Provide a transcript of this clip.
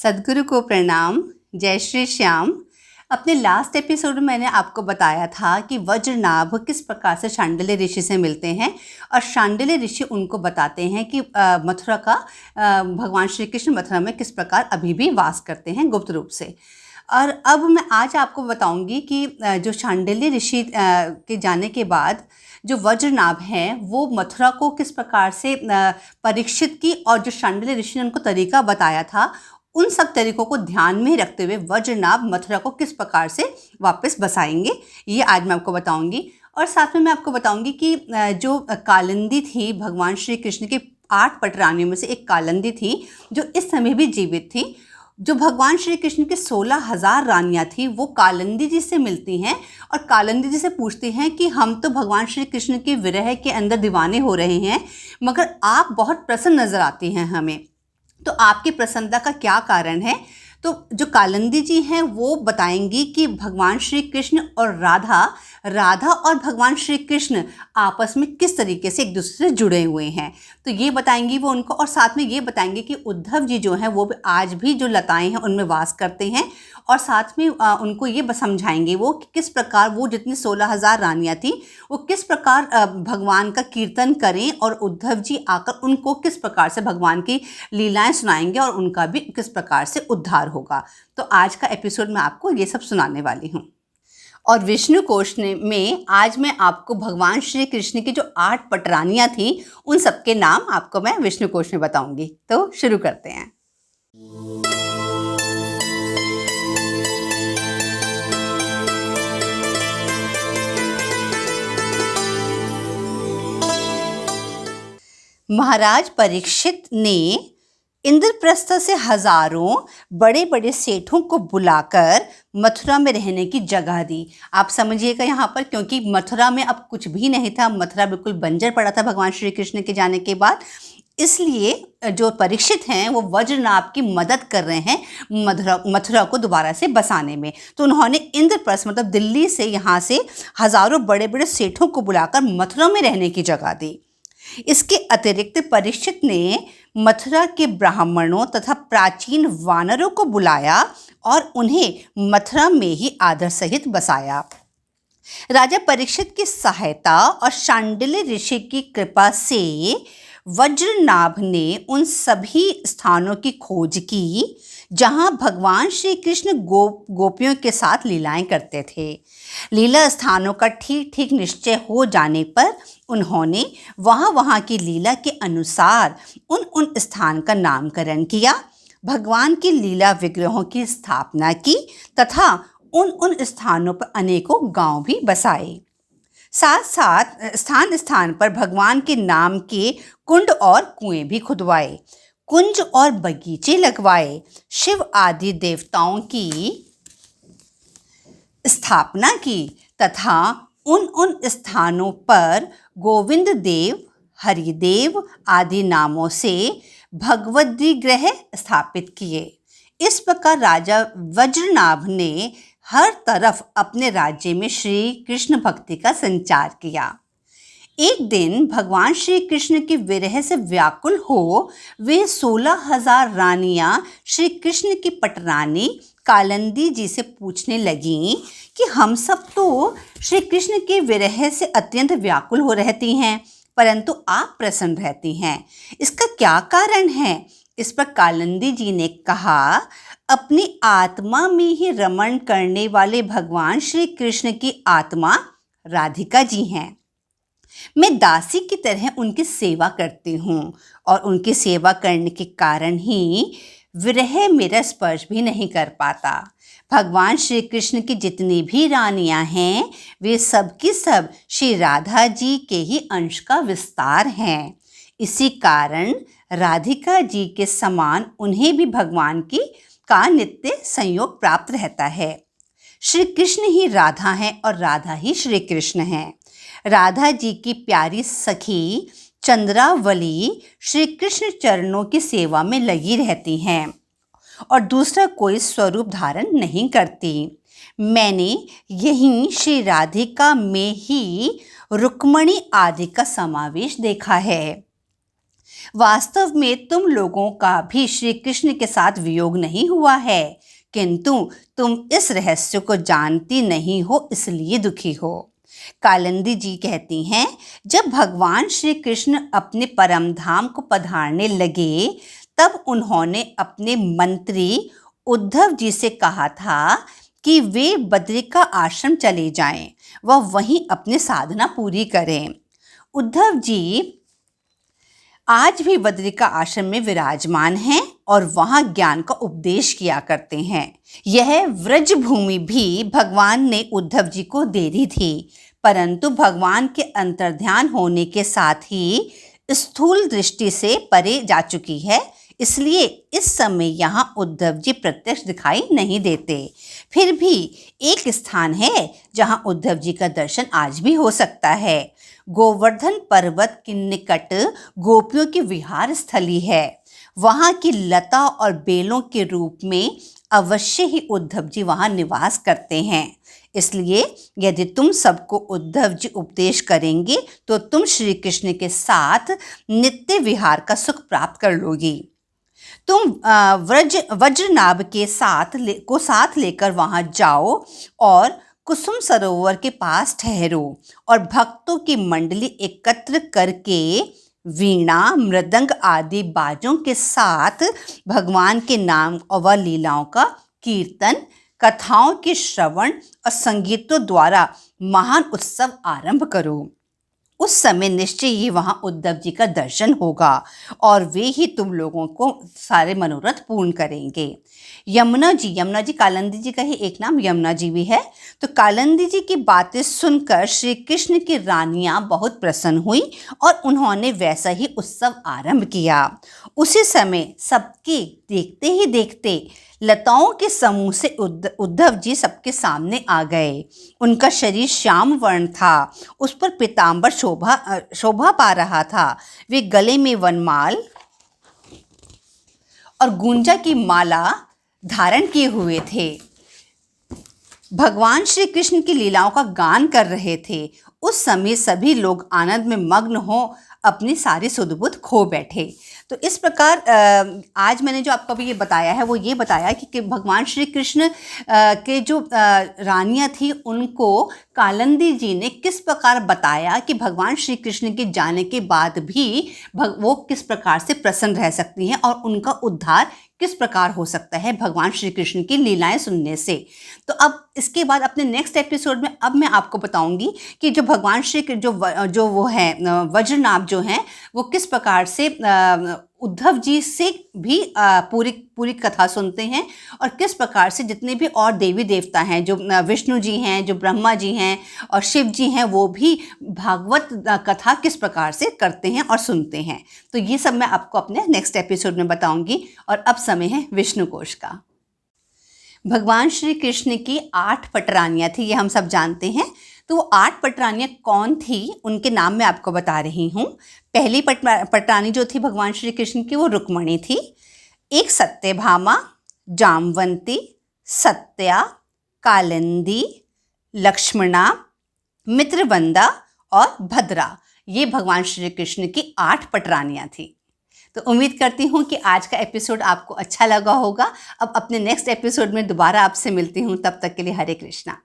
सद्गुरु को प्रणाम। जय श्री श्याम। अपने लास्ट एपिसोड में मैंने आपको बताया था कि वज्रनाभ किस प्रकार से शांडिल्य ऋषि से मिलते हैं और शांडिल्य ऋषि उनको बताते हैं कि मथुरा का भगवान श्री कृष्ण मथुरा में किस प्रकार अभी भी वास करते हैं गुप्त रूप से। और अब मैं आज आपको बताऊंगी कि जो शांडिल्य ऋषि के जाने के बाद जो वज्रनाभ हैं वो मथुरा को किस प्रकार से परीक्षित की, और जो शांडिल्य ऋषि ने उनको तरीका बताया था उन सब तरीकों को ध्यान में रखते हुए वज्रनाभ मथुरा को किस प्रकार से वापस बसाएंगे, ये आज मैं आपको बताऊंगी। और साथ में मैं आपको बताऊंगी कि जो कालिंदी थी भगवान श्री कृष्ण की 8 पटरानियों में से एक कालिंदी थी जो इस समय भी जीवित थी। जो भगवान श्री कृष्ण की 16,000 रानियां थी वो कालिंदी जी से मिलती हैं और कालिंदी जी से पूछती हैं कि हम तो भगवान श्री कृष्ण की विरह के अंदर दीवाने हो रहे हैं, मगर आप बहुत प्रसन्न नजर आती हैं हमें, तो आपकी प्रसन्नता का क्या कारण है। तो जो कालिंदी जी हैं वो बताएंगी कि भगवान श्री कृष्ण और राधा और भगवान श्री कृष्ण आपस में किस तरीके से एक दूसरे से जुड़े हुए हैं, तो ये बताएंगी वो उनको। और साथ में ये बताएंगे कि उद्धव जी जो हैं वो भी आज भी जो लताएं हैं उनमें वास करते हैं, और साथ में उनको ये समझाएंगे वो कि किस प्रकार वो जितनी 16,000 रानियां थी वो किस प्रकार भगवान का कीर्तन करें, और उद्धव जी आकर उनको किस प्रकार से भगवान की लीलाएं सुनाएंगे और उनका भी किस प्रकार से उद्धार होगा। तो आज का एपिसोड में आपको ये सब सुनाने वाली हूँ। और विष्णु कोश में आज मैं आपको भगवान श्री कृष्ण की जो 8 पटरानियां थी उन सबके नाम आपको मैं विष्णु कोश में बताऊंगी। तो शुरू करते हैं। महाराज परीक्षित ने इंद्रप्रस्थ से हजारों बड़े बड़े सेठों को बुलाकर मथुरा में रहने की जगह दी। आप समझिएगा यहाँ पर, क्योंकि मथुरा में अब कुछ भी नहीं था, मथुरा बिल्कुल बंजर पड़ा था भगवान श्री कृष्ण के जाने के बाद। इसलिए जो परीक्षित हैं वो वज्रनाभ की मदद कर रहे हैं मथुरा को दोबारा से बसाने में। तो उन्होंने इंद्रप्रस्थ मतलब दिल्ली से यहाँ से हजारों बड़े बड़े सेठों को बुलाकर मथुरा में रहने की जगह दी। इसके अतिरिक्त परीक्षित ने मथुरा के ब्राह्मणों तथा प्राचीन वानरों को बुलाया और उन्हें मथुरा में ही आदर सहित बसाया। राजा परीक्षित की सहायता और शांडिल्य ऋषि की कृपा से वज्रनाभ ने उन सभी स्थानों की खोज की जहां भगवान श्री कृष्ण गोपियों के साथ लीलाएं करते थे। लीला स्थानों का ठीक ठीक निश्चय हो जाने पर उन्होंने वहाँ की लीला के अनुसार उन स्थान का नामकरण किया, भगवान की लीला विग्रहों की स्थापना की तथा उन स्थानों पर अनेकों गांव भी बसाए। साथ साथ स्थान स्थान पर भगवान के नाम के कुंड और कुएं भी खुदवाए, कुंज और बगीचे लगवाए, शिव आदि देवताओं की स्थापना की तथा उन स्थानों पर गोविंद देव, हरिदेव आदि नामों से भगवद्विग्रह स्थापित किए। इस प्रकार राजा वज्रनाभ ने हर तरफ अपने राज्य में श्री कृष्ण भक्ति का संचार किया। एक दिन भगवान श्री कृष्ण की विरह से व्याकुल हो वे 16,000 रानियां श्री कृष्ण की पटरानी कालिंदी जी से पूछने लगीं कि हम सब तो श्री कृष्ण के विरह से अत्यंत व्याकुल हो रहती हैं, परंतु आप प्रसन्न रहती हैं, इसका क्या कारण है। इस पर कालिंदी जी ने कहा, अपनी आत्मा में ही रमण करने वाले भगवान श्री कृष्ण की आत्मा राधिका जी हैं। मैं दासी की तरह उनकी सेवा करती हूँ और उनकी सेवा करने के कारण ही विरह मेरा स्पर्श भी नहीं कर पाता। भगवान श्री कृष्ण की जितनी भी रानियां हैं वे सब की सब श्री राधा जी के ही अंश का विस्तार हैं। इसी कारण राधिका जी के समान उन्हें भी भगवान का नित्य संयोग प्राप्त रहता है। श्री कृष्ण ही राधा हैं और राधा ही श्री कृष्ण हैं। राधा जी की प्यारी सखी चंद्रावली श्री कृष्ण चरणों की सेवा में लगी रहती हैं और दूसरा कोई स्वरूप धारण नहीं करती। मैंने यहीं श्री राधिका में ही रुक्मणी आदि का समावेश देखा है। वास्तव में तुम लोगों का भी श्री कृष्ण के साथ वियोग नहीं हुआ है, किंतु तुम इस रहस्य को जानती नहीं हो, इसलिए दुखी हो। कालिंदी जी कहती हैं, जब भगवान श्री कृष्ण अपने परम धाम को पधारने लगे तब उन्होंने अपने मंत्री उद्धव जी से कहा था कि वे बद्री का आश्रम चले जाएं, वह वहीं अपनी साधना पूरी करें। उद्धव जी आज भी बद्री का आश्रम में विराजमान हैं और वहां ज्ञान का उपदेश किया करते हैं। यह व्रज भूमि भी भगवान ने उद्धव जी को दे दी थी, परंतु भगवान के अंतर्ध्यान होने के साथ ही स्थूल दृष्टि से परे जा चुकी है, इसलिए इस समय यहाँ उद्धव जी प्रत्यक्ष दिखाई नहीं देते। फिर भी एक स्थान है जहाँ उद्धव जी का दर्शन आज भी हो सकता है। गोवर्धन पर्वत के निकट गोपियों की विहार स्थली है। वहाँ की लता और बेलों के रूप में अवश्य ही उद्धव जी वहाँ निवास करते हैं। इसलिए यदि तुम सबको उद्धव जी उपदेश करेंगे तो तुम श्री कृष्ण के साथ नित्य विहार का सुख प्राप्त कर लोगी। तुम वज्रनाभ के साथ लेकर वहाँ जाओ और कुसुम सरोवर के पास ठहरो और भक्तों की मंडली एकत्र करके वीणा मृदंग आदि बाजों के साथ भगवान के नाम और लीलाओं का कीर्तन, कथाओं के श्रवण और संगीतों द्वारा महान उत्सव आरंभ करो। उस समय निश्चय ही वहाँ उद्धव जी का दर्शन होगा और वे ही तुम लोगों को सारे मनोरथ पूर्ण करेंगे। यमुना जी कालिंदी जी का ही एक नाम यमुना जी भी है। तो कालिंदी जी की बातें सुनकर श्री कृष्ण की रानियां बहुत प्रसन्न हुई और उन्होंने वैसा ही उत्सव आरंभ किया। उसी समय सबके देखते ही देखते लताओं के समूह से उद्धव जी सबके सामने आ गए। उनका शरीर श्याम वर्ण था, उस पर पीतांबर शोभा पा रहा था। वे गले में वनमाल और गुंजा की माला धारण किए हुए थे। भगवान श्री कृष्ण की लीलाओं का गान कर रहे थे। उस समय सभी लोग आनंद में मग्न हो अपनी सारी सुध-बुध खो बैठे। तो इस प्रकार आज मैंने जो आपको अभी ये बताया है वो ये बताया कि भगवान श्री कृष्ण के जो रानियां थी उनको कालिंदी जी ने किस प्रकार बताया कि भगवान श्री कृष्ण के जाने के बाद भी वो किस प्रकार से प्रसन्न रह सकती हैं और उनका उद्धार किस प्रकार हो सकता है भगवान श्री कृष्ण की लीलाएं सुनने से। तो अब इसके बाद अपने नेक्स्ट एपिसोड में अब मैं आपको बताऊंगी कि जो भगवान श्री जो वो है वज्रनाभ जो हैं वो किस प्रकार से उद्धव जी से भी पूरी कथा सुनते हैं और किस प्रकार से जितने भी और देवी देवता हैं, जो विष्णु जी हैं, जो ब्रह्मा जी हैं और शिव जी हैं, वो भी भागवत कथा किस प्रकार से करते हैं और सुनते हैं। तो ये सब मैं आपको अपने नेक्स्ट एपिसोड में बताऊंगी। और अब समय है विष्णु कोश का। भगवान श्री कृष्ण की 8 पटरानियाँ थी, ये हम सब जानते हैं। तो वो 8 पटरानियाँ कौन थी, उनके नाम मैं आपको बता रही हूँ। पहली पटरानी जो थी भगवान श्री कृष्ण की वो रुक्मणी थी। एक सत्यभामा, जामवंती, सत्या, कालिंदी, लक्ष्मणा, मित्रवंदा और भद्रा, ये भगवान श्री कृष्ण की 8 पटरानियाँ थी। तो उम्मीद करती हूँ कि आज का एपिसोड आपको अच्छा लगा होगा। अब अपने नेक्स्ट एपिसोड में दोबारा आपसे मिलती हूँ, तब तक के लिए हरे कृष्णा।